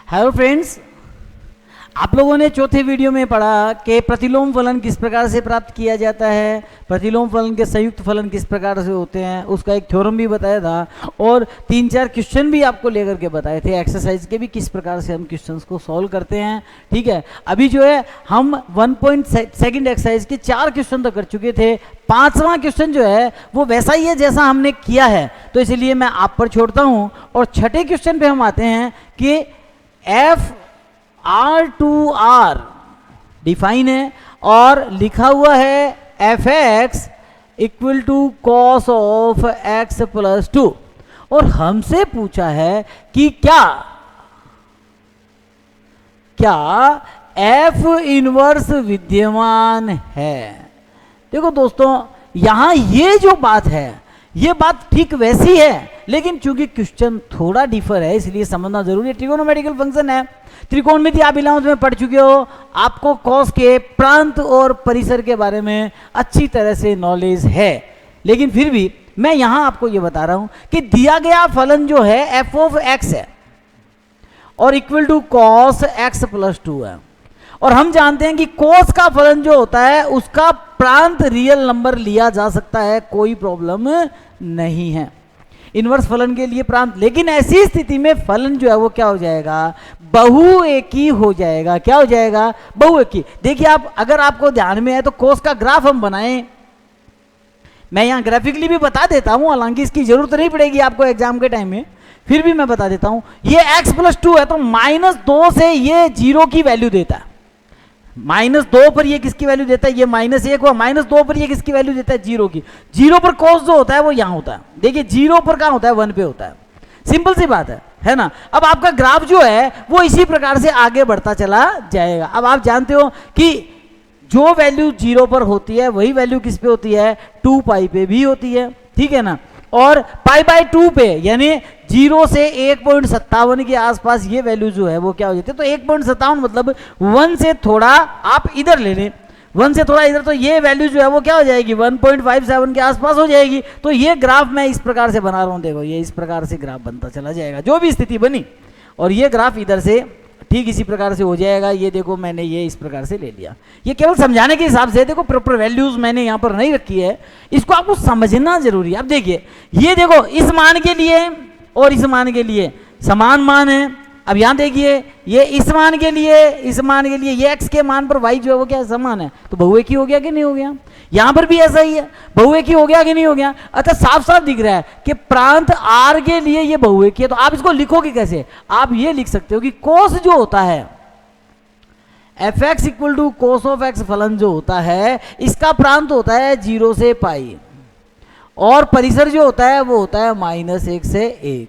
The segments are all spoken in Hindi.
हेलो फ्रेंड्स, आप लोगों ने चौथे वीडियो में पढ़ा कि प्रतिलोम फलन किस प्रकार से प्राप्त किया जाता है, प्रतिलोम फलन के संयुक्त फलन किस प्रकार से होते हैं, उसका एक थ्योरम भी बताया था और 3-4 क्वेश्चन भी आपको लेकर के बताए थे, एक्सरसाइज के भी किस प्रकार से हम क्वेश्चंस को सॉल्व करते हैं। ठीक है, अभी जो है हम 1.2 एक्सरसाइज के 4 क्वेश्चन तो कर चुके थे। 5वां क्वेश्चन जो है वो वैसा ही है जैसा हमने किया है, तो इसलिए मैं आप पर छोड़ता हूँ और छठे क्वेश्चन पे हम आते हैं कि R2R डिफाइन है और लिखा हुआ है fx equal to cos of x plus 2 और हमसे पूछा है कि क्या f इनवर्स विद्यमान है। देखो दोस्तों, यहां ये जो बात है ये बात ठीक वैसी है, लेकिन चूंकि क्वेश्चन थोड़ा डिफर है इसलिए समझना जरूरी है। ट्रिगोनोमेट्रिकल फंक्शन है, त्रिकोणमिति आप 11th में पढ़ चुके हो, आपको कॉस के प्रांत और परिसर के बारे में अच्छी तरह से नॉलेज है, लेकिन फिर भी मैं यहां आपको ये बता रहा हूं कि दिया गया फलन जो है f ऑफ x है और equal to cos x plus 2 है और हम जानते हैं कि कॉस का फलन जो होता है उसका प्रांत रियल नंबर लिया जा सकता है, कोई प्रॉब्लम नहीं है इनवर्स फलन के लिए प्रांत। लेकिन ऐसी स्थिति में फलन जो है वो क्या हो जाएगा, बहुएकी हो जाएगा। क्या हो जाएगा, बहुएकी। देखिए आप, अगर आपको ध्यान में है तो कोस का ग्राफ हम बनाएं, मैं यहां ग्राफिकली भी बता देता हूं, हालांकि इसकी जरूरत नहीं पड़ेगी आपको एग्जाम के टाइम में, फिर भी मैं बता देता हूं। ये x प्लस 2 है तो -2 से ये 0 की वैल्यू देता है, -2 पर ये किसकी वैल्यू देता है, ये -1 हुआ, -2 पर ये किसकी वैल्यू देता है, 0 की। 0 पर कॉस जो होता है वो यहां होता है, देखिए 0 पर कहां होता है, 1 पे होता है। सिंपल सी बात है ना। अब आपका ग्राफ जो है वो इसी प्रकार से आगे बढ़ता चला जाएगा। अब आप जानते हो कि जो वैल्यू 0 पर होती है वही वैल्यू किस पे होती है, 2 पाई पे भी होती है, ठीक है ना। और π/2 पे यानी 0 से 1.57 के आसपास ये वैल्यू जो है वो क्या हो जाती है, तो 1.57 मतलब 1 से थोड़ा आप इधर ले लें, 1 से थोड़ा इधर, तो ये वैल्यू जो है वो क्या हो जाएगी, 1.57 के आसपास हो जाएगी। तो ये ग्राफ मैं इस प्रकार से बना रहा हूं, देखो ये इस प्रकार से ग्राफ बनता चला जाएगा, जो भी स्थिति बनी, और ये ग्राफ इधर से ठीक इसी प्रकार से हो जाएगा। ये देखो मैंने ये इस प्रकार से ले लिया, ये केवल समझाने के हिसाब से, देखो प्रॉपर वैल्यूज मैंने यहाँ पर नहीं रखी है, इसको आपको समझना जरूरी है। अब देखिए ये देखो इस मान के लिए और इस मान के लिए समान मान है। अब यहाँ देखिए ये इस मान के लिए, इस मान के लिए ये x के मान पर y जो है वो क्या समान है, तो बहुएकी हो गया कि नहीं हो गया। यहाँ पर भी ऐसा ही है, बहुएकी हो गया कि नहीं हो गया। अच्छा साफ साफ दिख रहा है कि प्रांत r के लिए ये बहुएकी है, तो आप इसको लिखोगे कैसे, आप ये लिख सकते हो कि कोस जो होता है fx equal to cos of x फलन जो होता है इसका प्रांत होता है 0 से पाई और परिसर जो होता है वो होता है -1 से 1।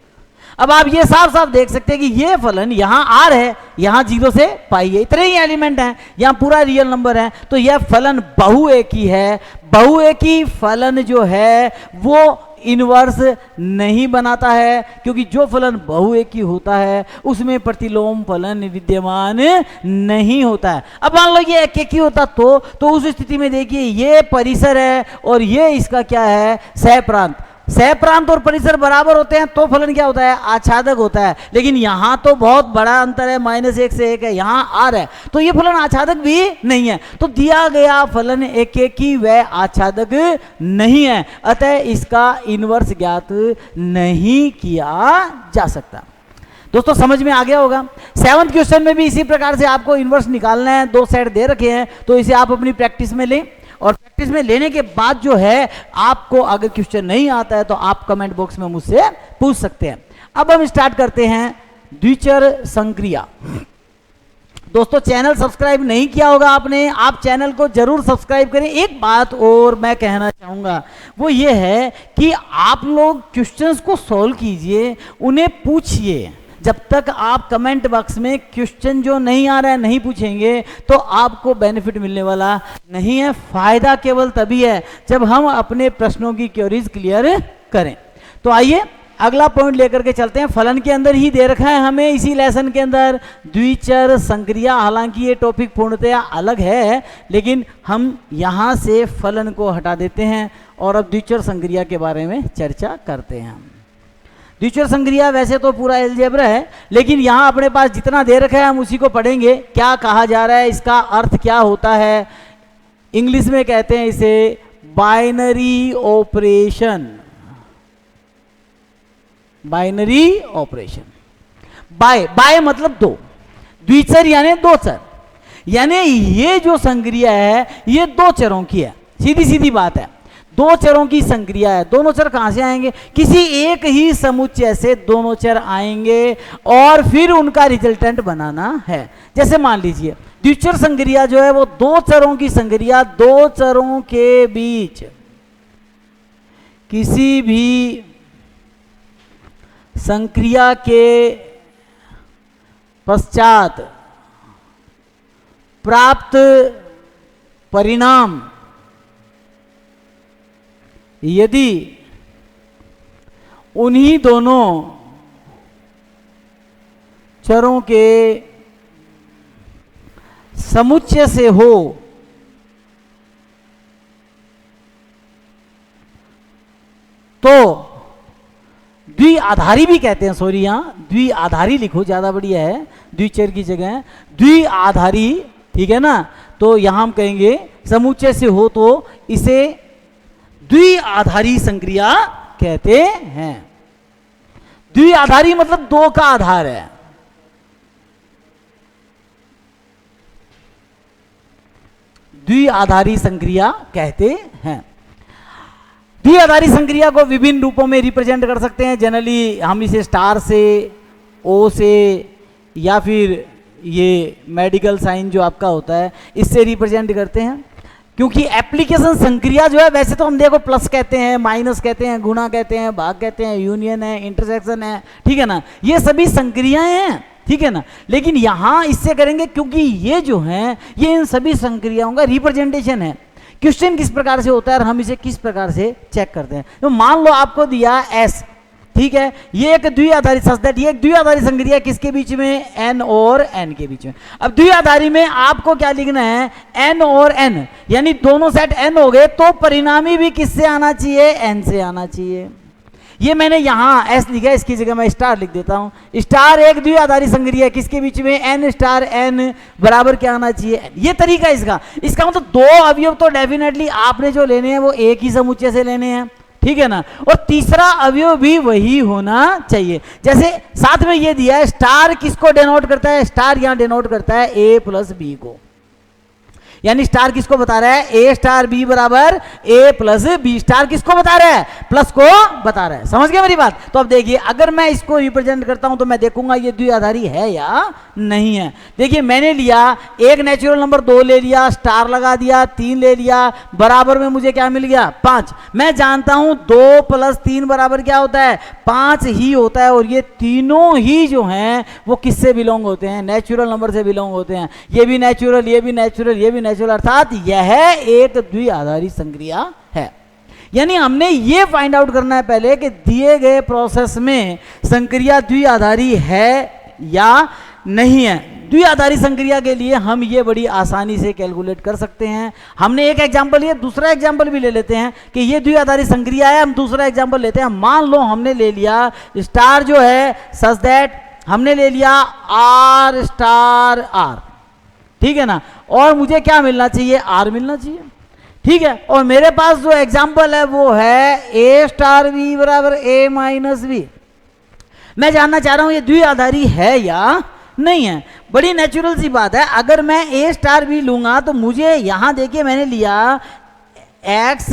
अब आप ये साफ साफ देख सकते हैं कि ये फलन यहाँ r है, यहाँ 0 से पाई है, इतने ही एलिमेंट हैं, यहाँ पूरा रियल नंबर है, तो यह फलन बहुएकी है। बहुएकी फलन जो है वो इनवर्स नहीं बनाता है, क्योंकि जो फलन बहुएकी होता है उसमें प्रतिलोम फलन विद्यमान नहीं होता है। अब मान लो ये एकेकी होता तो उस स्थिति में देखिए ये परिसर है और ये इसका क्या है, सहप्रांत। सहप्रांत और परिसर बराबर होते हैं तो फलन क्या होता है, आच्छादक होता है। लेकिन यहाँ तो बहुत बड़ा अंतर है, -1 से 1 है, यहाँ r है, तो ये फलन आच्छादक भी नहीं है। तो दिया गया फलन एकेकी व आच्छादक नहीं है, अतः इसका इनवर्स ज्ञात नहीं किया जा सकता। दोस्तों समझ में आ गया होगा। 7th क्वेश्चन में भी इसी प्रकार से आपको इनवर्स निकालना है, 2 सेट दे रखे हैं, तो इसे आप अपनी प्रैक्टिस में लें और प्रैक्टिस में लेने के बाद जो है आपको अगर क्वेश्चन नहीं आता है तो आप कमेंट बॉक्स में मुझसे पूछ सकते हैं। अब हम स्टार्ट करते हैं द्विचर संक्रिया। दोस्तों चैनल सब्सक्राइब नहीं किया होगा आपने, आप चैनल को जरूर सब्सक्राइब करें। एक बात और मैं कहना चाहूँगा वो ये है कि आप लोग क्वेश्चंस को सॉल्व कीजिए, उन्हें पूछिए। जब तक आप कमेंट बॉक्स में क्वेश्चन जो नहीं आ रहा है नहीं पूछेंगे तो आपको बेनिफिट मिलने वाला नहीं है। फायदा केवल तभी है जब हम अपने प्रश्नों की क्वेरीज क्लियर करें। तो आइए अगला पॉइंट लेकर के चलते हैं। फलन के अंदर ही दे रखा है हमें इसी लेसन के अंदर द्विचर संक्रिया। हालांकि ये टॉपिक पूर्णतया अलग है, लेकिन हम यहाँ से फलन को हटा देते हैं और अब द्विचर संक्रिया के बारे में चर्चा करते हैं। द्विचर संक्रिया वैसे तो पूरा अलजेब्रा है, लेकिन यहाँ अपने पास जितना दे रखा है हम उसी को पढ़ेंगे। क्या कहा जा रहा है, इसका अर्थ क्या होता है, इंग्लिश में कहते हैं इसे binary operation. Binary operation, bi मतलब दो, द्विचर यानी दो चर, यानी ये जो संक्रिया है ये दो चरों की है, सीधी सीधी बात है, दो चरों की संक्रिया है। दोनों चर कहां से आएंगे, किसी एक ही समुच्चय से दोनों चर आएंगे और फिर उनका रिजल्टेंट बनाना है। जैसे मान लीजिए द्विचर संक्रिया जो है वो दो चरों की संक्रिया, दो चरों के बीच किसी भी संक्रिया के पश्चात प्राप्त परिणाम यदि उन्हीं दोनों चरों के समुच्चय से हो तो द्विआधारी भी कहते हैं, सॉरी यहां द्विआधारी लिखो ज्यादा बढ़िया है, द्विचर की जगह द्विआधारी, ठीक है ना। तो यहां हम कहेंगे समुच्चय से हो तो इसे द्विआधारी संक्रिया कहते हैं। द्विआधारी मतलब दो का आधार है, द्विआधारी संक्रिया कहते हैं। द्विआधारी संक्रिया को विभिन्न रूपों में रिप्रेजेंट कर सकते हैं। जनरली हम इसे स्टार से, ओ से, या फिर ये मेडिकल साइन जो आपका होता है इससे रिप्रेजेंट करते हैं। क्योंकि एप्लीकेशन संक्रिया जो है वैसे तो हम देखो प्लस कहते हैं, माइनस कहते हैं, गुणा कहते हैं, भाग कहते हैं, यूनियन है, इंटरसेक्शन है, ठीक है ना, ये सभी संक्रियाएं हैं, ठीक है ना। लेकिन यहां इससे करेंगे क्योंकि ये जो है ये इन सभी संक्रियाओं का रिप्रेजेंटेशन है। क्वेश्चन किस प्रकार से होता है और हम इसे किस प्रकार से चेक करते हैं। तो मान लो आपको दिया एस, ठीक है, ये एक द्विआधारी सच ये एक द्विआधारी संक्रिया किसके बीच में, एन और एन के बीच में। अब द्विआधारी में आपको क्या लिखना है, एन और एन, यानी दोनों सेट एन हो गए तो परिणामी भी किससे आना चाहिए, एन से आना चाहिए। ये मैंने यहां एस लिखा है, इसकी जगह मैं स्टार लिख देता हूं। स्टार एक द्विआधारी संक्रिया किसके बीच में, एन स्टार एन बराबर क्या आना चाहिए, ये तरीका इसका मतलब दो अवयव तो डेफिनेटली आपने जो लेने हैं वो एक ही समुच्चय से लेने हैं, ठीक है ना, और तीसरा अवयव भी वही होना चाहिए। जैसे साथ में ये दिया है, स्टार किसको डिनोट करता है, स्टार यहां डिनोट करता है ए प्लस बी को, यानी स्टार किसको बता रहा है, ए स्टार बी बराबर ए प्लस बी। स्टार किसको बता रहा है, प्लस को बता रहा है। समझ गए मेरी बात। तो अब देखिए अगर मैं इसको रिप्रेजेंट करता हूं तो मैं देखूंगा ये द्विआधारी है या नहीं है। देखिए मैंने लिया एक नेचुरल नंबर 2 ले लिया, स्टार लगा दिया, 3 ले लिया, बराबर में मुझे क्या मिल गया, 5। मैं जानता हूं 2 + 3 बराबर क्या होता है, 5 ही होता है। और ये तीनों ही जो हैं वो किससे बिलोंग होते हैं, नेचुरल नंबर से बिलोंग होते हैं। ये भी नेचुरल, ये भी नेचुरल, ये भी नेचुरल, अर्थात यह एक द्विआधारी संक्रिया है। यानी हमने ये फाइंड आउट करना है पहले कि दिए गए प्रोसेस में संक्रिया द्विआधारी है या नहीं है। द्विआधारी संक्रिया के लिए हम ये बड़ी आसानी से कैलकुलेट कर सकते हैं। हमने एक एग्जांपल लिया, दूसरा एग्जांपल भी ले लेते हैं कि ये द्विआधारी संक्रिया है। हम दूसरा एग्जांपल लेते हैं। मान लो हमने ले लिया स्टार जो है सच दैट हमने ले लिया आर स्टार आर, ठीक है ना, और मुझे क्या मिलना चाहिए, आर मिलना चाहिए, ठीक है। और मेरे पास जो एग्जांपल है वो है ए स्टार बी बराबर ए माइनस बी। मैं जानना चाह रहा हूं ये द्विआधारी है या नहीं है। बड़ी नेचुरल सी बात है, अगर मैं ए स्टार बी लूंगा तो मुझे यहां देखिए मैंने लिया एक्स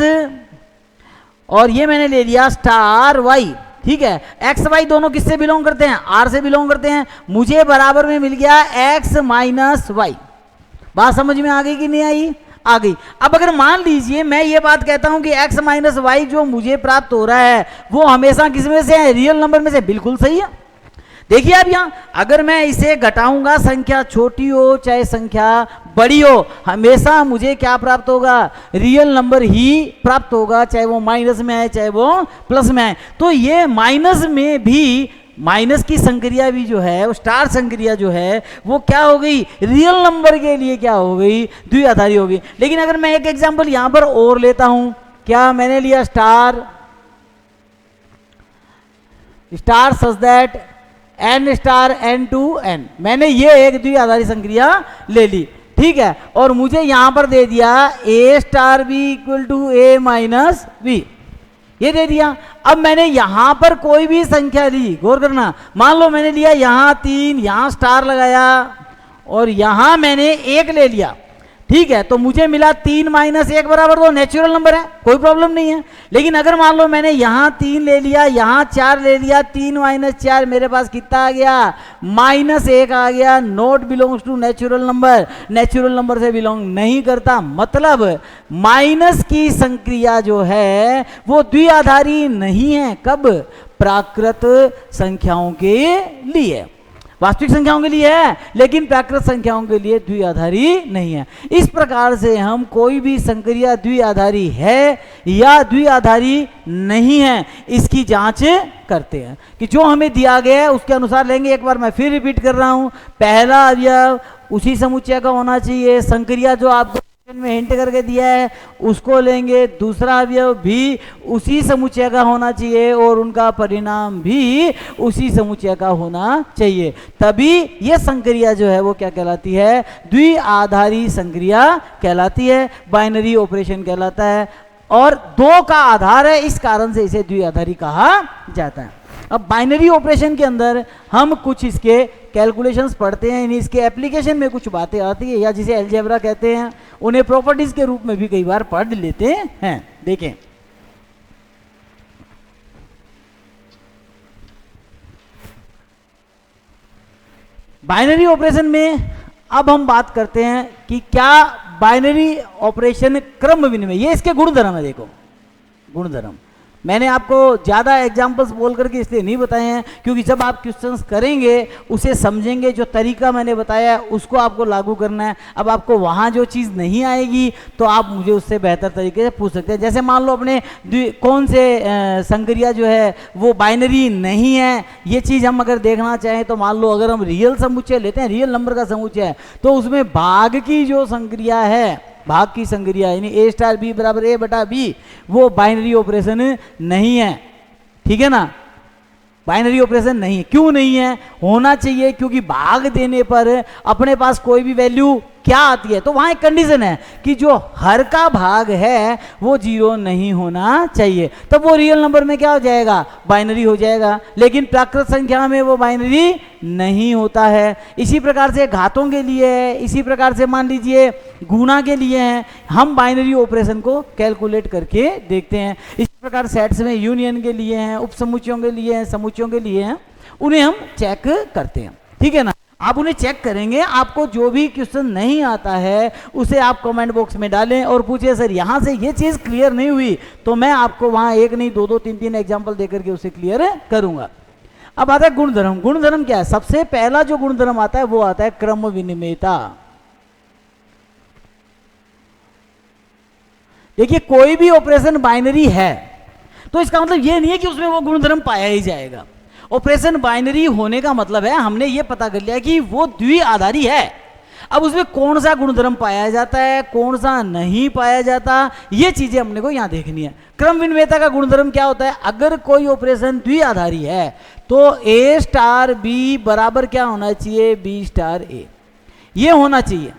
और ये मैंने ले लिया स्टार वाई, ठीक है। एक्स वाई दोनों किससे बिलोंग करते हैं, आर से बिलोंग करते हैं। मुझे बराबर में मिल गया एक्स माइनस वाई। बात समझ में आ गई कि नहीं आई, आ गई। अब अगर मान लीजिए मैं ये बात कहता हूं कि x माइनस वाई जो मुझे प्राप्त हो रहा है वो हमेशा किस में से है, रियल नंबर में से, बिल्कुल सही है। देखिए अब यहां अगर मैं इसे घटाऊंगा, संख्या छोटी हो चाहे संख्या बड़ी हो, हमेशा मुझे क्या प्राप्त होगा, रियल नंबर ही प्राप्त होगा, चाहे वो माइनस में आए चाहे वो प्लस में आए। तो ये माइनस में भी माइनस की संक्रिया भी जो है वो स्टार संक्रिया जो है वो क्या हो गई, रियल नंबर के लिए क्या हो गई, द्विआधारी हो गई। लेकिन अगर मैं एक एग्जांपल यहां पर और लेता हूं, क्या मैंने लिया star star such that n star n to n, मैंने ये एक द्विआधारी संक्रिया ले ली, ठीक है, और मुझे यहां पर दे दिया a star b equal to a minus b, ये दे दिया। अब मैंने यहां पर कोई भी संख्या ली, गौर करना, मान लो मैंने लिया यहां 3, यहां स्टार लगाया और यहां मैंने 1 ले लिया, ठीक है, तो मुझे मिला 3 माइनस 1 बराबर 2, नेचुरल नंबर है, कोई प्रॉब्लम नहीं है। लेकिन अगर मान लो मैंने यहां 3 ले लिया, यहां 4 ले लिया, 3 माइनस 4 मेरे पास कितना आ गया, -1 आ गया, not belongs to natural number, natural number से बिलोंग नहीं करता। मतलब माइनस की संक्रिया जो है वो द्विआधारी नहीं है, कब, प्राकृत संख्याओं के लिए, वास्तविक संख्याओं के लिए है लेकिन प्राकृत संख्याओं के लिए द्विआधारी नहीं है। इस प्रकार से हम कोई भी संक्रिया द्विआधारी है या द्विआधारी नहीं है इसकी जांच करते हैं कि जो हमें दिया गया है उसके अनुसार लेंगे। एक बार मैं फिर रिपीट कर रहा हूं, पहला अवयव उसी समुच्चय का होना चाहिए, संक्रिया जो आपको में हिंट करके दिया है उसको लेंगे, दूसरा अवयव भी उसी समुच्चय का होना चाहिए और उनका परिणाम भी उसी समुच्चय का होना चाहिए, तभी ये संक्रिया जो है वो क्या कहलाती है, द्विआधारी संक्रिया कहलाती है, बाइनरी ऑपरेशन कहलाता है और 2 का आधार है, इस कारण से इसे द्विआधारी कहा जाता है। अब बाइनरी ऑपरेशन के अंदर हम कुछ इसके कैलकुलेशंस पढ़ते हैं, इसके एप्लीकेशन में कुछ बातें आती है या जिसे अलजेब्रा कहते हैं, उन्हें प्रॉपर्टीज के रूप में भी कई बार पढ़ लेते हैं। देखें, बाइनरी ऑपरेशन में अब हम बात करते हैं कि क्या बाइनरी ऑपरेशन क्रम विनिमय, ये इसके गुणधर्म है। देखो गुणधर्म मैंने आपको ज़्यादा एग्जाम्पल्स बोल करके इसलिए नहीं बताए हैं क्योंकि जब आप क्वेश्चंस करेंगे उसे समझेंगे, जो तरीका मैंने बताया है उसको आपको लागू करना है। अब आपको वहाँ जो चीज़ नहीं आएगी तो आप मुझे उससे बेहतर तरीके से पूछ सकते हैं। जैसे मान लो अपने कौन से संक्रिया जो है वो बाइनरी नहीं है, ये चीज़ हम अगर देखना चाहें तो मान लो अगर हम रियल समुच्चय लेते हैं, रियल नंबर का समुच्चय है, तो उसमें भाग की जो संक्रिया है, भाग की संक्रिया यानी a स्टार b बराबर a बटा b, वो बाइनरी ऑपरेशन नहीं है, ठीक है ना, बाइनरी ऑपरेशन नहीं है। क्यों नहीं है, होना चाहिए क्योंकि भाग देने पर अपने पास कोई भी वैल्यू क्या आती है, तो वहां एक कंडीशन है कि जो हर का भाग है वो 0 नहीं होना चाहिए, तब वो रियल नंबर में क्या हो जाएगा, बाइनरी हो जाएगा। लेकिन प्राकृत संख्या में वो बाइनरी नहीं होता है। इसी प्रकार से घातों के लिए है, इसी प्रकार से मान लीजिए गुणा के लिए है, हम बाइनरी ऑपरेशन को कैलकुलेट करके देखते हैं। इसी प्रकार सेट्स में यूनियन के लिए हैं, उपसमुच्चयों के लिए हैं, समुच्चयों के लिए हैं, उन्हें हम चेक करते हैं, ठीक है ना। आप उन्हें चेक करेंगे, आपको जो भी क्वेश्चन नहीं आता है उसे आप कमेंट बॉक्स में डालें और पूछिए सर यहाँ से ये चीज़ क्लियर नहीं हुई, तो मैं आपको वहाँ एक नहीं 2-2 3-3 एग्जाम्पल देकर के उसे क्लियर करूँगा। अब आता है गुणधर्म। गुणधर्म क्या है, सबसे पहला जो गुणधर्म आता है वो आता है क्रम विनिमयता। देखिए कोई भी ऑपरेशन बाइनरी है तो इसका मतलब ये नहीं है कि उसमें वो गुणधर्म पाया ही जाएगा। ऑपरेशन बाइनरी होने का मतलब है हमने ये पता कर लिया कि वो द्विआधारी है। अब उसमें कौन सा गुणधर्म पाया जाता है, कौन सा नहीं पाया जाता, ये चीजें हमने को यहां देखनी है। क्रम विनिमयता का गुणधर्म क्या होता है, अगर कोई ऑपरेशन द्विआधारी है तो a स्टार b बराबर क्या होना चाहिए, b स्टार a, ये होना चाहिए।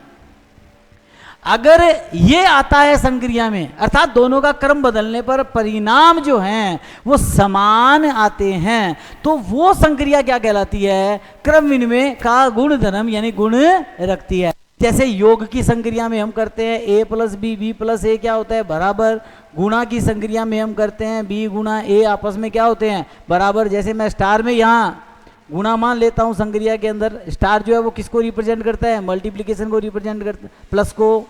अगर ये आता है संक्रिया में, अर्थात दोनों का क्रम बदलने पर परिणाम जो हैं वो समान आते हैं, तो वो संक्रिया क्या कहलाती है, क्रम विनिमय का गुणधर्म यानी गुण रखती है। जैसे योग की संक्रिया में हम करते हैं a plus b plus a क्या होता है बराबर, गुणा की संक्रिया में हम करते हैं b गुणा a आपस में क्या होते हैं बराबर। जैसे मैं स्टार में यहाँ गुणा मान लेता हूँ संक्रिया के अंदर, स्टार जो है वो किसको रिप्रेजेंट करता है, मल्टीप्लिकेशन को रिप्रेजेंट करता है, प्लस को।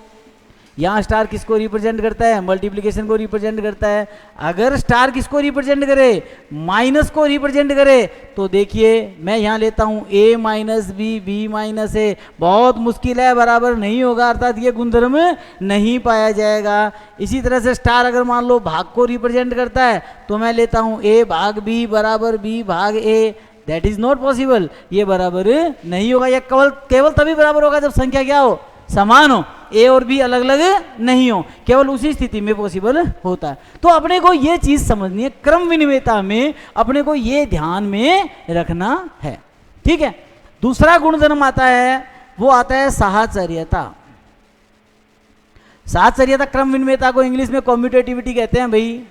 यहाँ स्टार किसको रिप्रेजेंट करता है, मल्टीप्लिकेशन को रिप्रेजेंट करता है। अगर स्टार किसको रिप्रेजेंट करे, माइनस को रिप्रेजेंट करे, तो देखिए मैं यहाँ लेता हूँ a minus b minus a, बहुत मुश्किल है, बराबर नहीं होगा, अर्थात ये गुणधर्म नहीं पाया जाएगा। इसी तरह से स्टार अगर मान लो भाग को रिप्रेजेंट करता है तो मैं लेता हूँ a भाग b बराबर b भाग a, that is not possible, ये बराबर नहीं होगा। ये केवल तभी बराबर होगा जब संख्या क्या हो, समान हो, ए और बी अलग अलग नहीं हो, केवल उसी स्थिति में पॉसिबल होता है। तो अपने को ये चीज समझनी है, क्रम विनिमेयता में अपने को ये ध्यान में रखना है। ठीक है, दूसरा गुणधर्म आता है, वो आता है साहचर्यता। साहचर्यता क्रम विनिमेयता को इंग्लिश में कॉम्यूटेटिविटी कहते हैं भाई।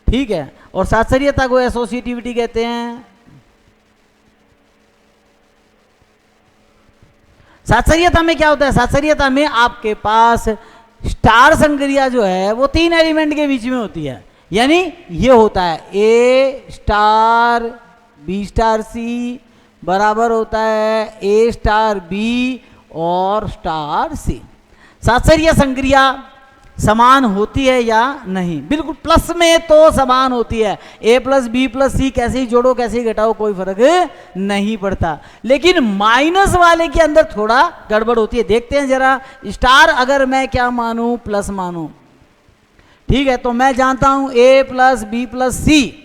ठीक है, और साहचर्यता को एसोसिएटिविटी कहते हैं। साहचर्यता में क्या होता है, साहचर्यता में आपके पास स्टार संक्रिया जो है वो 3 एलिमेंट के बीच में होती है, यानी ये होता है ए स्टार बी स्टार सी बराबर होता है ए स्टार बी और स्टार सी। साहचर्य संक्रिया समान होती है या नहीं, बिल्कुल प्लस में तो समान होती है, ए प्लस बी प्लस सी कैसे ही जोड़ो कैसे ही घटाओ कोई फर्क नहीं पड़ता, लेकिन माइनस वाले के अंदर थोड़ा गड़बड़ होती है। देखते हैं जरा, स्टार अगर मैं क्या मानूं, प्लस मानूं, ठीक है, तो मैं जानता हूं ए प्लस बी प्लस सी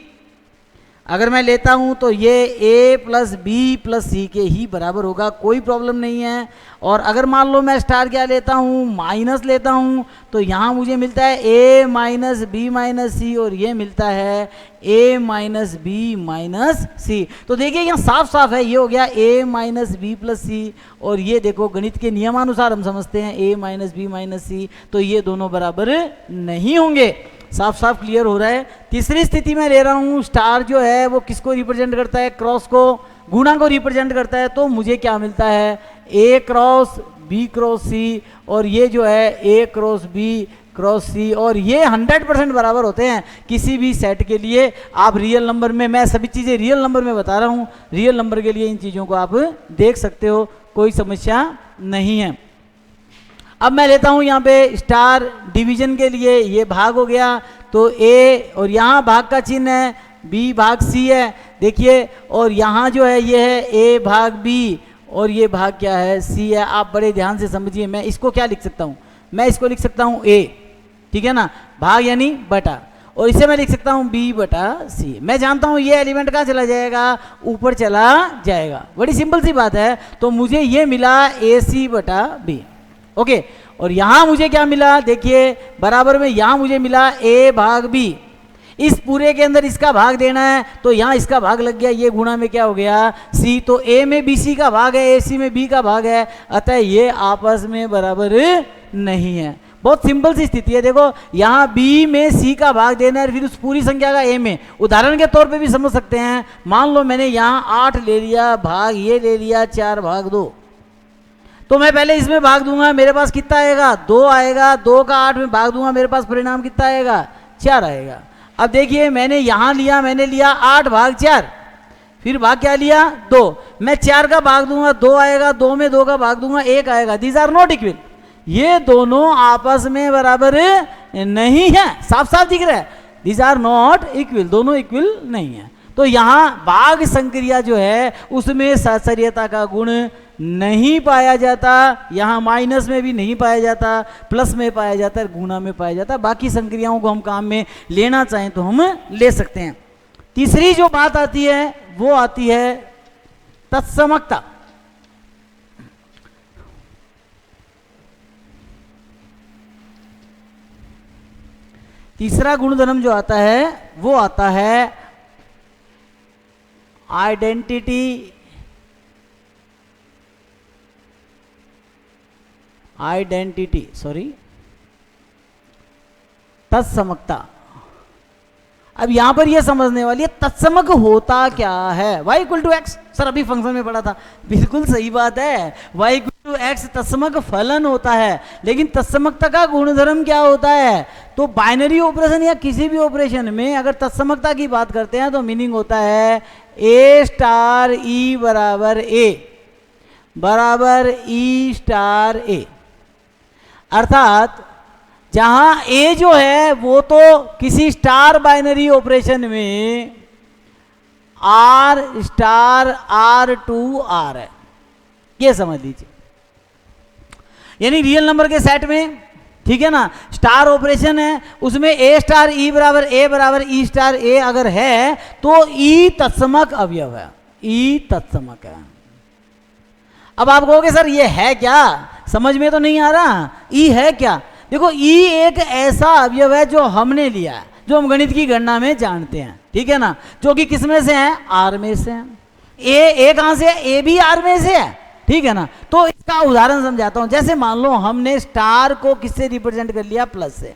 अगर मैं लेता हूं तो ये ए प्लस बी प्लस सी के ही बराबर होगा, कोई प्रॉब्लम नहीं है। और अगर मान लो मैं स्टार क्या लेता हूं, माइनस लेता हूं, तो यहां मुझे मिलता है ए माइनस बी माइनस सी और ये मिलता है ए माइनस बी माइनस सी। तो देखिए यहाँ साफ साफ है, ये हो गया ए माइनस बी प्लस सी, और ये देखो गणित के नियमानुसार हम समझते हैं ए माइनस बी माइनस सी, तो ये दोनों बराबर नहीं होंगे। साफ साफ क्लियर हो रहा है। तीसरी स्थिति में ले रहा हूं, स्टार जो है वो किसको रिप्रेजेंट करता है, क्रॉस को, गुणा को रिप्रेजेंट करता है, तो मुझे क्या मिलता है ए क्रॉस बी क्रॉस सी, और ये जो है ए क्रॉस बी क्रॉस सी, और ये 100% बराबर होते हैं किसी भी सेट के लिए। आप रियल नंबर में, मैं सभी चीज़ें रियल नंबर में बता रहा हूँ, रियल नंबर के लिए इन चीज़ों को आप देख सकते हो, कोई समस्या नहीं है। अब मैं लेता हूं यहां पे स्टार डिवीजन के लिए, ये भाग हो गया, तो ए और यहां भाग का चिन्ह है, बी भाग सी है, देखिए, और यहां जो है ये है ए भाग बी और ये भाग क्या है, सी है। आप बड़े ध्यान से समझिए, मैं इसको क्या लिख सकता हूं, मैं इसको लिख सकता हूं ए, ठीक है ना, भाग यानी बटा, और इसे मैं लिख सकता हूं बी बटा सी। मैं जानता हूं ये एलिमेंट कहाँ चला जाएगा, ऊपर चला जाएगा, बड़ी सिंपल सी बात है। तो मुझे ये मिला ए सी बटा बी, ओके, और यहां मुझे क्या मिला, देखिए बराबर में यहां मुझे मिला ए भाग बी, इस पूरे के अंदर इसका भाग देना है, तो यहां इसका भाग लग गया, ये गुणा में क्या हो गया सी, तो ए में बी सी का भाग है, ए सी में बी का भाग है, अतः ये आपस में बराबर नहीं है। बहुत सिंपल सी स्थिति है, देखो यहाँ बी में सी का भाग देना है, फिर उस पूरी संख्या का ए में। उदाहरण के तौर पे भी समझ सकते हैं, मान लो मैंने यहाँ 8 ले लिया, भाग ये ले लिया 4 भाग 2, तो मैं पहले इसमें भाग दूंगा, मेरे पास कितना आएगा 2 आएगा, 2 का 8 में भाग दूंगा, मेरे पास परिणाम कितना आएगा 4 आएगा। अब देखिए मैंने यहाँ लिया, मैंने लिया 8 भाग 4, फिर भाग क्या लिया 2, मैं 4 का भाग दूंगा 2 आएगा, 2 में 2 का भाग दूंगा 1 आएगा। दीज आर नॉट इक्वल, ये दोनों आपस में बराबर नहीं है, साफ साफ दिख रहा है, दीज आर नॉट इक्वल, दोनों इक्वल नहीं है। तो यहाँ भाग संक्रिया जो है उसमें साहचर्यता का गुण नहीं पाया जाता, यहाँ माइनस में भी नहीं पाया जाता, प्लस में पाया जाता है, गुणा में पाया जाता है। बाकी संक्रियाओं को हम काम में लेना चाहें तो हम ले सकते हैं। तीसरी जो बात आती है वो आती है तत्समकता। तीसरा गुणधर्म जो आता है वो आता है आइडेंटिटी, तत्समकता। अब यहां पर यह समझने वाली है तत्समक होता क्या है, y equal to x, sir अभी फंक्शन में पढ़ा था, बिल्कुल सही बात है, y इक्वल टू एक्स तत्समक फलन होता है, लेकिन तत्समकता का गुणधर्म क्या होता है, तो बाइनरी ऑपरेशन या किसी भी ऑपरेशन में अगर तत्समकता की बात करते हैं तो मीनिंग होता है ए स्टार ई बराबर ए बराबर ई स्टार ए, अर्थात जहां ए जो है वो तो किसी स्टार बाइनरी ऑपरेशन में R star R to R है, ये समझ लीजिए, यानी रियल नंबर के सेट में, ठीक है ना, स्टार ऑपरेशन है, उसमें ए स्टार ई बराबर ई स्टार ए अगर है तो ई तत्समक अवयव है, ई तत्समक है, अब आप कहोगे सर ये है क्या, समझ में तो नहीं आ रहा, ई है क्या? देखो ई एक ऐसा अवयव है जो हमने लिया है, जो हम गणित की गणना में जानते हैं, ठीक है ना, जो कि किस में से है, आर में से है। ए कहां से है, ए भी आर में से है, ठीक है ना। तो इसका उदाहरण समझाता हूं। जैसे मान लो हमने स्टार को किससे रिप्रेजेंट कर लिया, प्लस से।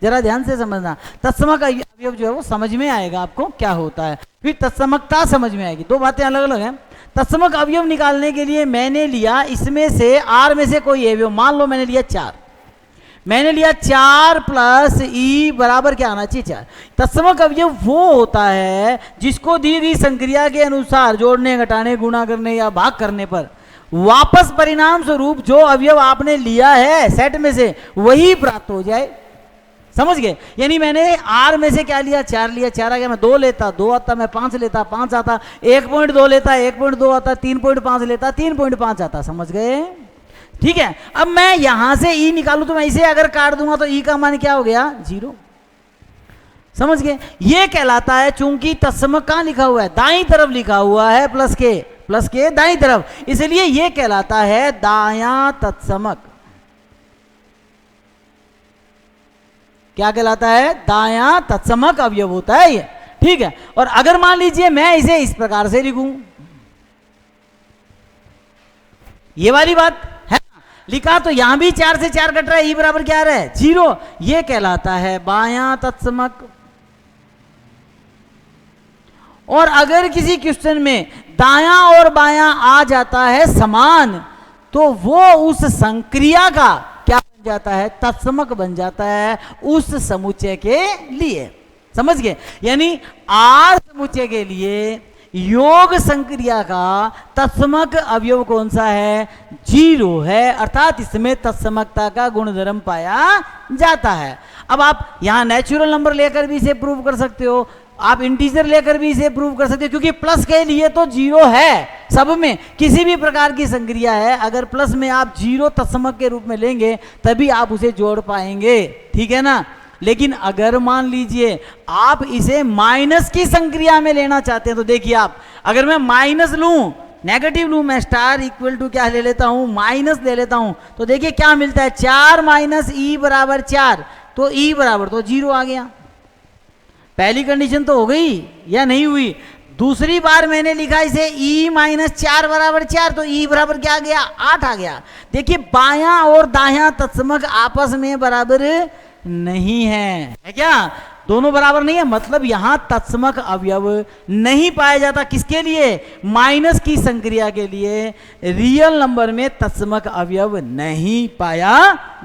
जरा ध्यान से समझना, तत्समक अवयव जो है वो समझ में आएगा आपको क्या होता है, फिर तत्समकता समझ में आएगी, दो बातें अलग अलग हैं। तत्समक अवयव निकालने के लिए मैंने लिया इसमें से आर में से कोई अवयव, मान लो मैंने लिया 4, मैंने लिया 4 प्लस ई बराबर क्या आना चाहिए, 4। तत्समक अवयव वो होता है जिसको दी गई संक्रिया के अनुसार जोड़ने, घटाने, गुणा करने या भाग करने पर वापस परिणाम स्वरूप जो अवयव आपने लिया है सेट में से वही प्राप्त हो जाए। समझ गए? यानी मैंने आर में से क्या लिया, 4 लिया, 4 आ गया, मैं 2 लेता, 2 आता, मैं 5 लेता, 5 आता, 1.2 लेता, 1.2 आता, 3.5 लेता, 3.5 आता। समझ गए? ठीक है। अब मैं यहां से ई निकालू तो मैं इसे अगर काट दूंगा तो ई का मान क्या हो गया, 0। समझ गए? ये कहलाता है, चूंकि तत्समक कहां लिखा हुआ है, दाईं तरफ लिखा हुआ है, प्लस के दाईं तरफ, इसलिए ये कहलाता है दायां तत्समक। क्या कहलाता है, दायां तत्समक अवयव होता है ये, ठीक है। और अगर मान लीजिए मैं इसे इस प्रकार से लिखूं, ये वाली बात है लिखा, तो यहां भी 4 से 4 कट रहा है, ई बराबर क्या आ रहा है, 0। ये कहलाता है बायां तत्समक। और अगर किसी क्वेश्चन में दायां और बायां आ जाता है समान, तो वो उस संक्रिया का क्या बन जाता है, तत्समक बन जाता है उस समुच्चय के लिए। समझ गए? यानी आर समुच्चय के लिए योग संक्रिया का तत्समक अवयव कौन सा है, 0 है, अर्थात इसमें तत्समकता का गुणधर्म पाया जाता है। अब आप यहां नेचुरल नंबर लेकर भी इसे प्रूव कर सकते हो, आप इंटीजर लेकर भी इसे प्रूव कर सकते हो, क्योंकि प्लस के लिए तो 0 है सब में, किसी भी प्रकार की संक्रिया है, अगर प्लस में आप 0 तत्समक के रूप में लेंगे तभी आप उसे जोड़ पाएंगे, ठीक है ना। लेकिन अगर मान लीजिए आप इसे माइनस की संक्रिया में लेना चाहते हैं, तो देखिए आप, अगर मैं माइनस लूं, नेगेटिव लूं, मैं स्टार इक्वल टू क्या ले लेता हूं, माइनस ले लेता हूं, तो देखिए क्या मिलता है, 4 माइनस ई बराबर 4, तो ई बराबर तो 0 आ गया। पहली कंडीशन तो हो गई या नहीं हुई। दूसरी बार मैंने लिखा इसे ई माइनस 4 बराबर 4, तो ई बराबर क्या आ गया, 8 आ गया। देखिए बायां और दायां तत्समक आपस में बराबर नहीं है क्या, दोनों बराबर नहीं है, मतलब यहां तत्समक अवयव नहीं पाया जाता। किसके लिए, माइनस की संक्रिया के लिए रियल नंबर में तत्समक अवयव नहीं पाया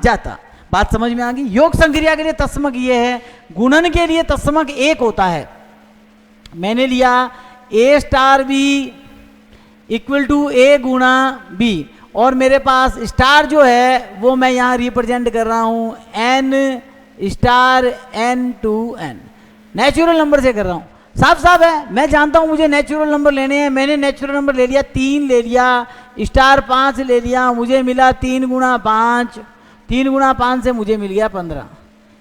जाता। बात समझ में आ गई? योग संक्रिया के लिए तत्समक ये है, गुणन के लिए तत्समक 1 होता है। मैंने लिया ए स्टार बी इक्वल टू ए गुणा बी, और मेरे पास स्टार जो है वो मैं यहां रिप्रेजेंट कर रहा हूं N star N to N, natural number से कर रहा हूं। साफ साफ है, मैं जानता हूं मुझे नेचुरल नंबर लेने हैं, मैंने नेचुरल नंबर ले लिया, 3 ले लिया, स्टार 5 ले लिया, मुझे मिला 3 गुणा 5, 3 गुणा 5 से मुझे मिल गया 15।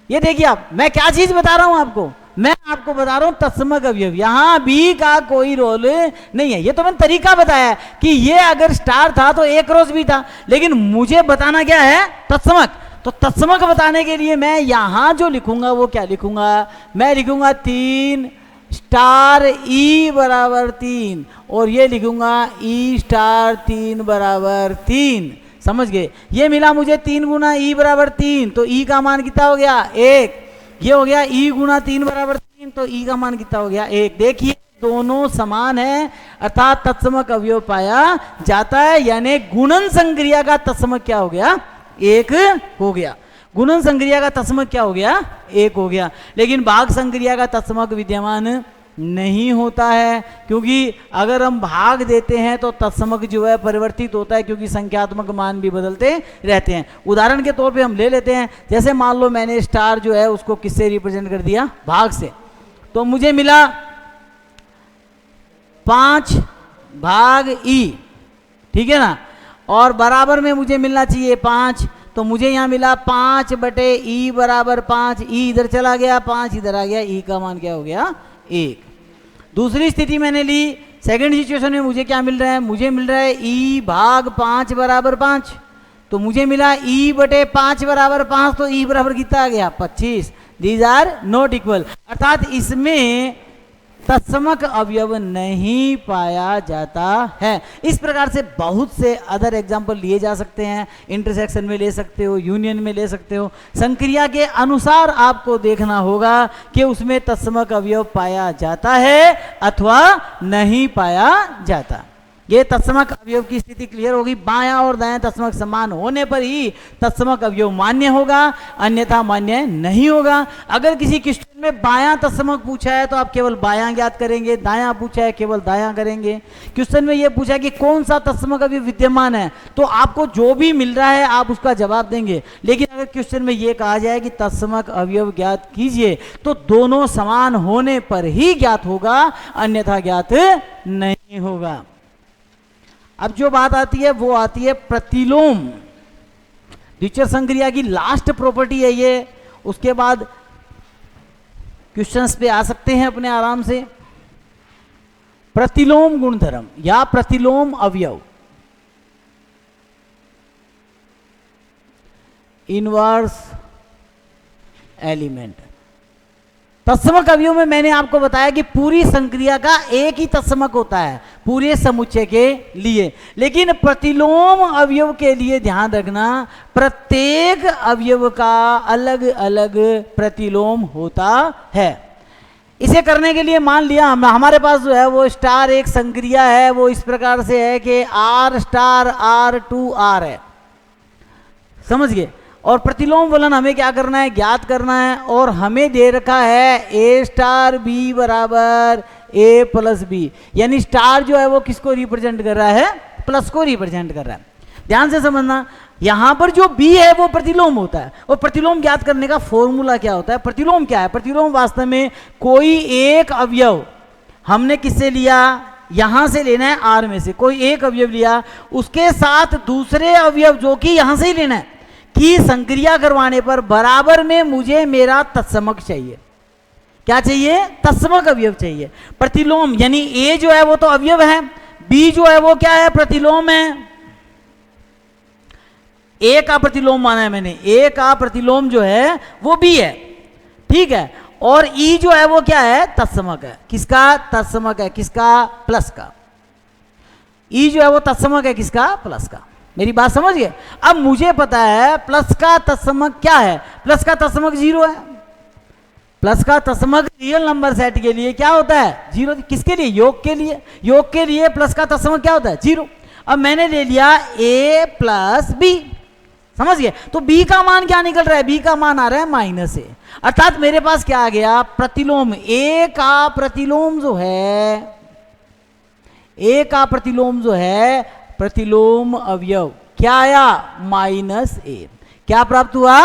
ये देखिए आप, मैं क्या चीज बता रहा हूं आपको, मैं आपको बता रहा हूं तत्समक अवयव, यहां बी का कोई रोल नहीं है। ये तो मैंने तरीका बताया कि ये अगर स्टार था तो एक क्रॉस भी था, लेकिन मुझे बताना क्या है, तत्समक। तो तत्समक बताने के लिए मैं यहां जो लिखूंगा वो क्या लिखूंगा, मैं लिखूंगा 3 स्टार ई बराबर 3, और ये लिखूंगा ई स्टार 3 बराबर 3। समझ गए? ये मिला मुझे 3 गुना ई बराबर 3, तो ई का मान कितना हो गया, 1। ये हो गया ई गुना 3 बराबर 3, तो ई का मान कितना हो गया, 1। देखिए दोनों समान है, अर्थात तत्समक अवयव पाया जाता है। यानी गुणन संक्रिया का तत्समक क्या हो गया, 1 हो गया। गुणन संक्रिया का तत्समक क्या हो गया, 1 हो गया। लेकिन भाग संक्रिया का तत्समक विद्यमान नहीं होता है, क्योंकि अगर हम भाग देते हैं तो तत्समक जो है परिवर्तित होता है, क्योंकि संख्यात्मक मान भी बदलते रहते हैं। उदाहरण के तौर पे हम ले लेते हैं, जैसे मान लो मैंने स्टार जो है उसको किससे रिप्रेजेंट कर दिया, भाग से, तो मुझे मिला 5 भाग ई, ठीक है ना, और बराबर में मुझे मिलना चाहिए 5, तो मुझे यहाँ मिला 5 बटे ई बराबर 5, ई इधर चला गया, 5 इधर आ गया, ई का मान क्या हो गया, 1। दूसरी स्थिति मैंने ली सेकंड सिचुएशन में मुझे क्या मिल रहा है, मुझे मिल रहा है ई भाग 5 बराबर 5, तो मुझे मिला ई बटे 5 बराबर 5, तो ई बराबर कितना आ गया 25। दीज आर नॉट इक्वल, अर्थात इसमें तत्समक अवयव नहीं पाया जाता है। इस प्रकार से बहुत से अदर एग्जाम्पल लिए जा सकते हैं, इंटरसेक्शन में ले सकते हो, यूनियन में ले सकते हो। संक्रिया के अनुसार आपको देखना होगा कि उसमें तत्समक अवयव पाया जाता है अथवा नहीं पाया जाता। ये तत्समक अवयव की स्थिति क्लियर होगी। बायां और दायां तत्समक समान होने पर ही तत्समक अवयव मान्य होगा, अन्यथा मान्य नहीं होगा। अगर किसी क्वेश्चन में बायां तत्समक पूछा है तो आप केवल बायां ज्ञात करेंगे, दायां पूछा है केवल दायां करेंगे। क्वेश्चन में यह पूछा कि कौन सा तत्समक अवयव विद्यमान है, तो आपको जो भी मिल रहा है आप उसका जवाब देंगे। लेकिन अगर क्वेश्चन में यह कहा जाए कि तत्समक अवयव ज्ञात कीजिए, तो दोनों समान होने पर ही ज्ञात होगा, अन्यथा ज्ञात नहीं होगा। अब जो बात आती है वो आती है प्रतिलोम। द्विचर संक्रिया की लास्ट प्रॉपर्टी है ये। उसके बाद क्वेश्चंस पे आ सकते हैं अपने आराम से। प्रतिलोम गुणधर्म या प्रतिलोम अवयव, इनवर्स एलिमेंट। तत्समक अवयव में मैंने आपको बताया कि पूरी संक्रिया का एक ही तत्समक होता है पूरे समुच्चय के लिए। लेकिन प्रतिलोम अवयव के लिए ध्यान रखना, प्रत्येक अवयव का अलग अलग प्रतिलोम होता है। इसे करने के लिए मान लिया हमारे पास जो है वो स्टार एक संक्रिया है, वो इस प्रकार से है कि R स्टार R2R है, समझ गए। और प्रतिलोम फलन हमें क्या करना है, ज्ञात करना है। और हमें दे रखा है A स्टार B बराबर A प्लस बी, यानी स्टार जो है वो किसको रिप्रेजेंट कर रहा है, प्लस को रिप्रेजेंट कर रहा है। ध्यान से समझना, यहां पर जो B है वो प्रतिलोम होता है। और प्रतिलोम ज्ञात करने का फॉर्मूला क्या होता है, प्रतिलोम क्या है, प्रतिलोम वास्तव में कोई एक अवयव हमने किससे लिया, यहां से लेना है R में से कोई एक अवयव लिया, उसके साथ दूसरे अवयव जो कि यहां से ही लेना है की संक्रिया करवाने पर बराबर में मुझे मेरा तत्समक चाहिए। क्या चाहिए, तत्समक अवयव चाहिए। प्रतिलोम यानी A जो है वो तो अवयव है, B जो है वो क्या है, प्रतिलोम है। A का प्रतिलोम माना है मैंने, A का प्रतिलोम जो है वो B है, ठीक है। और E जो है वो क्या है, तत्समक है। किसका तत्समक है, किसका, प्लस का। E जो है वो तत्समक है किसका, प्लस का। मेरी बात समझ गए। अब मुझे पता है प्लस का तत्समक क्या है, प्लस का तत्समक 0 है। प्लस का तत्समक रियल नंबर सेट के लिए क्या होता है, 0। किसके लिए, योग के लिए। योग के लिए प्लस का तत्समक क्या होता है, 0। अब मैंने ले लिया A प्लस बी, समझ गए। तो B का मान क्या निकल रहा है, B का मान आ रहा है -A। अर्थात मेरे पास क्या आ गया, प्रतिलोम A का प्रतिलोम जो है, A का प्रतिलोम जो है प्रतिलोम अवयव क्या आया, -A। क्या प्राप्त हुआ,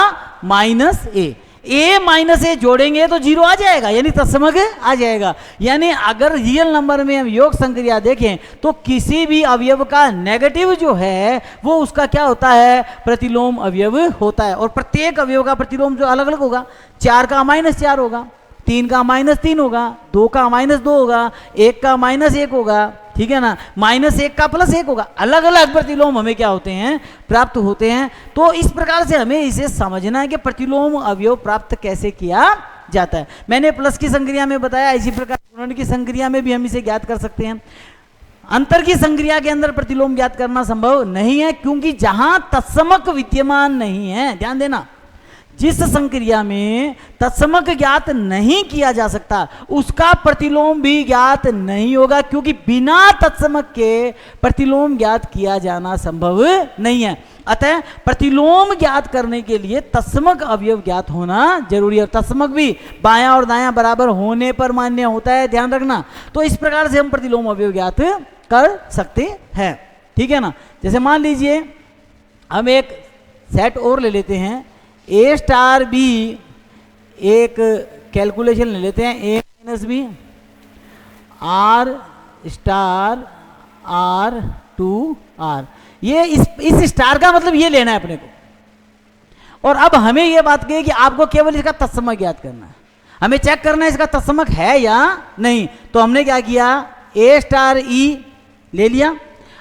-A। A - A जोड़ेंगे तो 0 आ जाएगा, यानी तत्समक आ जाएगा। यानी अगर रियल नंबर में हम योग संक्रिया देखें तो किसी भी अवयव का नेगेटिव जो है वो उसका क्या होता है, प्रतिलोम अवयव होता है। और प्रत्येक अवयव का प्रतिलोम जो अलग अलग होगा, 4 का -4 होगा, 3 का -3 होगा, 2 का -2 होगा, 1 का -1 होगा, ठीक है ना, -1 का +1 होगा। अलग अलग प्रतिलोम हमें क्या होते हैं, प्राप्त होते हैं। तो इस प्रकार से हमें इसे समझना है कि प्रतिलोम अवयव प्राप्त कैसे किया जाता है। मैंने प्लस की संक्रिया में बताया, इसी प्रकार गुणन की संक्रिया में भी हम इसे ज्ञात कर सकते हैं। अंतर की संक्रिया के अंदर प्रतिलोम ज्ञात करना संभव नहीं है, क्योंकि जहां तत्समक विद्यमान नहीं है, ध्यान देना, जिस संक्रिया में तत्समक ज्ञात नहीं किया जा सकता उसका प्रतिलोम भी ज्ञात नहीं होगा, क्योंकि बिना तत्समक के प्रतिलोम ज्ञात किया जाना संभव नहीं है। अतः प्रतिलोम ज्ञात करने के लिए तत्समक अवयव ज्ञात होना जरूरी है। तत्समक भी बायां और दायां बराबर होने पर मान्य होता है, ध्यान रखना। तो इस प्रकार से हम प्रतिलोम अवयव ज्ञात कर सकते हैं, ठीक है ना। जैसे मान लीजिए हम एक सेट और ले लेते हैं, A स्टार B, एक कैलकुलेशन ले लेते हैं, A - B R star R2R। ये इस स्टार का मतलब ये लेना है अपने को। और अब हमें ये बात कही कि आपको केवल इसका तत्समक ज्ञात करना है, हमें चेक करना है इसका तत्समक है या नहीं। तो हमने क्या किया, ए स्टार ई ले लिया।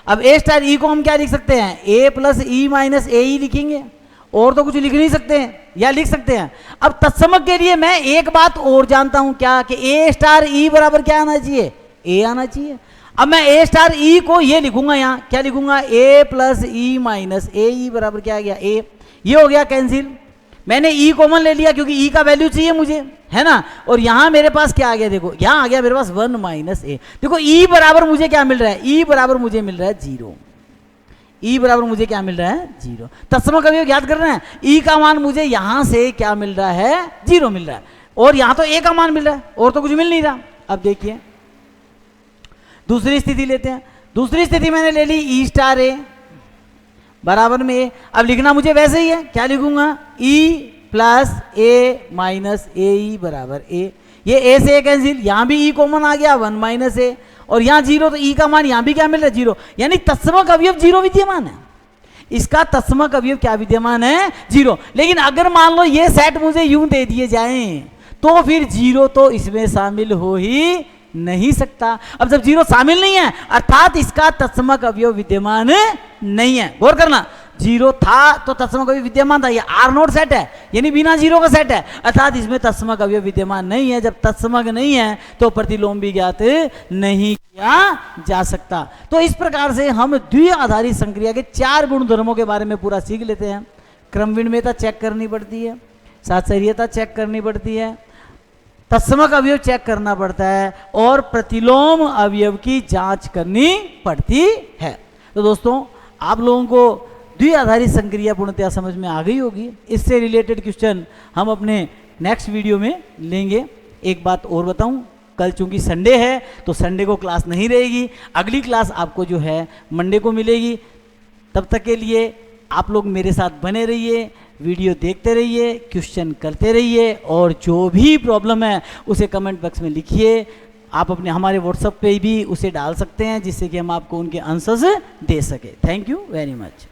अब ए स्टार ई को हम क्या लिख सकते हैं, ए प्लस ई माइनस ए ई लिखेंगे, और तो कुछ लिख नहीं सकते हैं, या लिख सकते हैं। अब तत्समक के लिए मैं एक बात और जानता हूं, क्या कि ए स्टार ई बराबर क्या आना चाहिए, ए आना चाहिए। अब मैं ए स्टार ई को ये लिखूंगा, यहाँ क्या लिखूंगा, ए प्लस ई माइनस ए ई बराबर क्या आ गया, ए। ये हो गया कैंसिल, मैंने ई कॉमन ले लिया क्योंकि ई का वैल्यू चाहिए मुझे, है ना। और यहां मेरे पास क्या आ गया, देखो यहां आ गया मेरे पास 1 माइनस ए। देखो ई बराबर मुझे क्या मिल रहा है, ई बराबर मुझे मिल रहा है 0। ई बराबर मुझे क्या मिल रहा है, 0। तत्समक अवयव याद कर रहे हैं, ई का मान मुझे यहां से क्या मिल रहा है, 0 मिल रहा है, और यहां तो ए का मान मिल रहा है, और तो कुछ मिल नहीं रहा। अब देखिए दूसरी स्थिति लेते हैं। दूसरी स्थिति मैंने ले ली ई स्टार ए बराबर में ए। अब लिखना मुझे वैसे ही है, क्या लिखूंगा, ई प्लस ए माइनस ए ई बराबर ए। ये ए से ए कैंसिल, यहां भी ई कॉमन आ गया 1 माइनस ए, और यहां 0, तो ई का मान यहां भी क्या मिल रहा है, 0। यानी तत्समक अवयव 0 विद्यमान है, इसका तत्समक अवयव क्या विद्यमान है, 0। लेकिन अगर मान लो ये सेट मुझे यूं दे दिए जाएं, तो फिर 0 तो इसमें शामिल हो ही नहीं सकता। अब जब 0 शामिल नहीं है, अर्थात इसका तत्समक अवयव विद्यमान नहीं है। गौर करना, 0 था तो तत्समक अवयव विद्यमान था, ये आर नोट सेट है, यानी बिना 0 का सेट है, अर्थात इसमें तत्समक अवयव विद्यमान नहीं है। जब तत्समक नहीं है तो प्रतिलोम भी ज्ञात नहीं किया जा सकता। तो इस प्रकार से हम द्विआधारी संक्रिया के 4 गुणधर्मों के बारे में पूरा सीख लेते हैं। क्रमविनिमयता चेक करनी पड़ती है, साहचर्यता चेक करनी पड़ती है, तत्समक अवयव चेक करना पड़ता है, और प्रतिलोम अवयव की जांच करनी पड़ती है। तो दोस्तों आप लोगों को द्विआधारी संक्रिया पूर्णतया समझ में आ गई होगी। इससे रिलेटेड क्वेश्चन हम अपने नेक्स्ट वीडियो में लेंगे। एक बात और बताऊं, कल चूंकि संडे है तो संडे को क्लास नहीं रहेगी, अगली क्लास आपको जो है मंडे को मिलेगी। तब तक के लिए आप लोग मेरे साथ बने रहिए, वीडियो देखते रहिए, क्वेश्चन करते रहिए, और जो भी प्रॉब्लम है उसे कमेंट बॉक्स में लिखिए। आप अपने हमारे व्हाट्सएप पे भी उसे डाल सकते हैं, जिससे कि हम आपको उनके आंसर्स दे सके। Thank you very much.